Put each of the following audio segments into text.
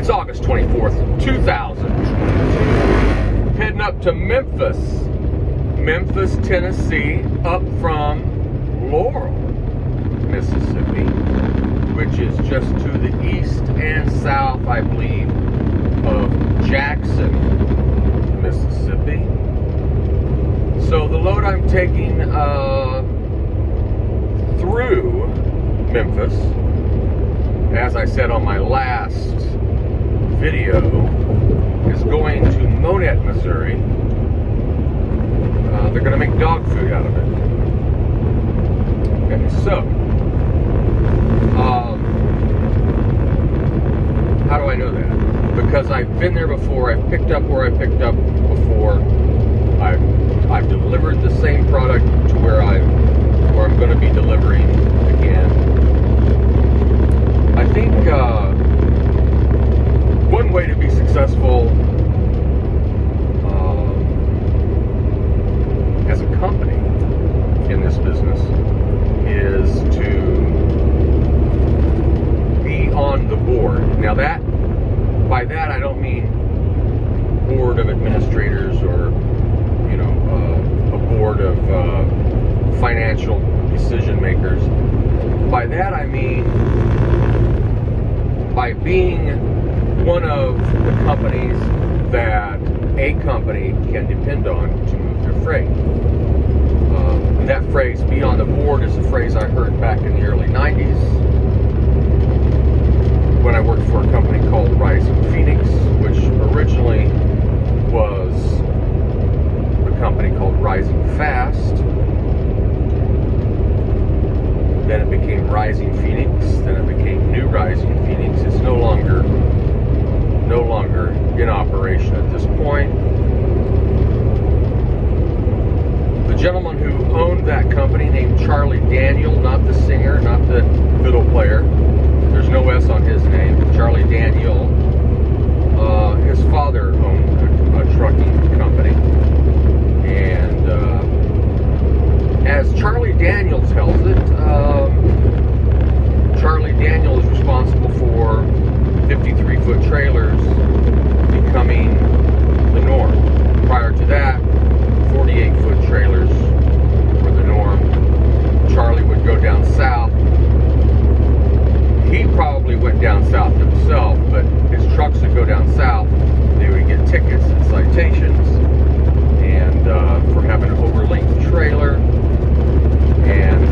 It's August 24th, 2022. Heading up to Memphis, Tennessee, up from Laurel, Mississippi, which is just to the east and south, I believe, of Jackson, Mississippi. So the load I'm taking through Memphis, as I said on my last video, is going to Monett, Missouri. They're going to make dog food out of it. Okay, so how do I know that? Because I've been there before. I've picked up where I picked up before. I've delivered the same product to where I'm going to be delivering again. I think one way to be successful as a company in this business is to be on the board. Now by that I don't mean board of administrators or a board of financial decision makers. By that I mean by being one of the companies that a company can depend on to move their freight. That phrase, be on the board, is a phrase I heard back in the early 90s when I worked for a company called Rising Phoenix, which originally was a company called Rising Fast. Then it became Rising Phoenix. Then it became New Rising Phoenix. It's no longer in operation at this point. The gentleman who owned that company, named Charlie Daniel, not the singer, not the fiddle player. There's no S on his name. Charlie Daniel. His father owned a trucking company, and as Charlie Daniel tells it, Charlie Daniel is responsible for 53-foot trailers becoming the norm. Prior to that, 48-foot trailers were the norm. Charlie would go down south. He probably went down south himself, but his trucks would go down south. They would get tickets and citations, and for having an over-length trailer. And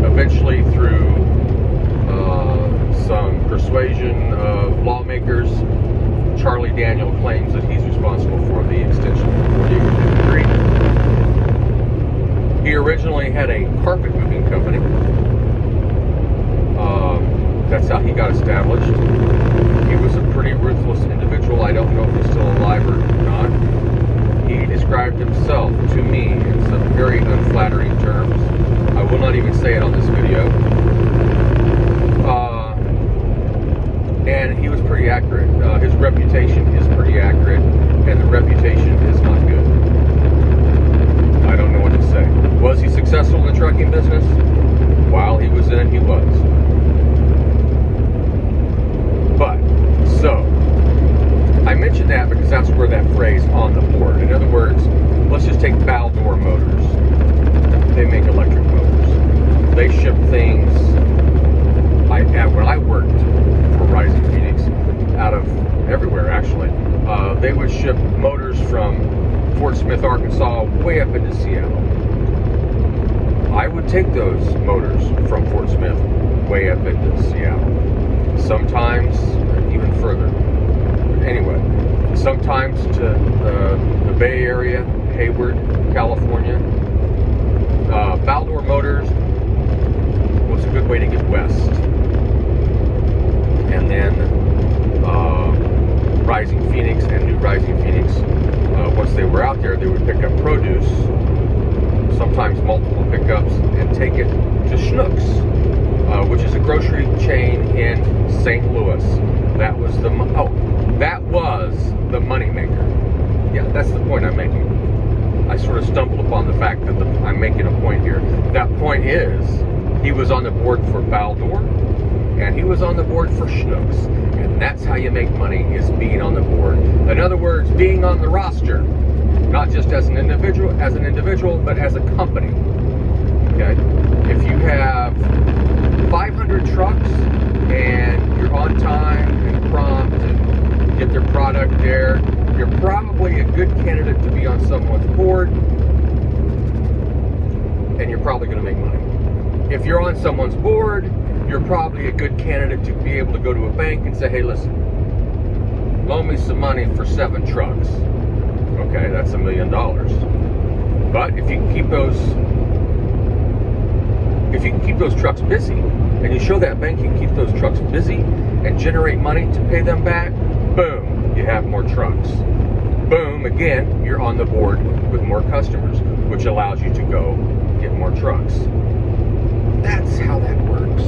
eventually, through some persuasion of lawmakers, Charlie Daniel claims that he's responsible for the extension of 4853. He originally had a carpet moving company. That's how he got established. He was a pretty ruthless individual. I don't know if he's still alive or not. He described himself to me in some very unflattering terms. I will not even say it on this video. And he was pretty accurate. His reputation is pretty accurate, and the reputation is not good. I don't know what to say. Was he successful in the trucking business? While he was in it, he was. But, so, I mentioned that because that's where that phrase, on the board. In other words, let's just take Baldor Motors. They make electric motors. They ship things, when I worked for Rising Phoenix, out of everywhere actually. They would ship motors from Fort Smith, Arkansas, way up into Seattle. I would take those motors from Fort Smith way up into Seattle. Sometimes even further. Anyway, sometimes to the Bay Area, Hayward, California. Baldor Motors was a good way to get west. And then Rising Phoenix and New Rising Phoenix, once they were out there, they would pick up produce, sometimes multiple pickups, and take it to Schnucks, which is a grocery chain in St. Louis. That was the money maker. Yeah, that's the point I'm making. I sort of stumbled upon the fact that I'm making a point here. That point is, he was on the board for Baldor. and he was on the board for Schnucks. And that's how you make money, is being on the board. In other words, being on the roster, not just as an individual, but as a company. Okay? If you have 500 trucks and you're on time and prompt and get their product there, you're probably a good candidate to be on someone's board, and you're probably going to make money. If you're on someone's board, you're probably a good candidate to be able to go to a bank and say, hey, listen, loan me some money for 7 trucks. Okay, that's $1 million. But if you can keep those trucks busy, and you show that bank you can keep those trucks busy and generate money to pay them back, boom, you have more trucks. Boom, again, you're on the board with more customers, which allows you to go get more trucks. That's how that works.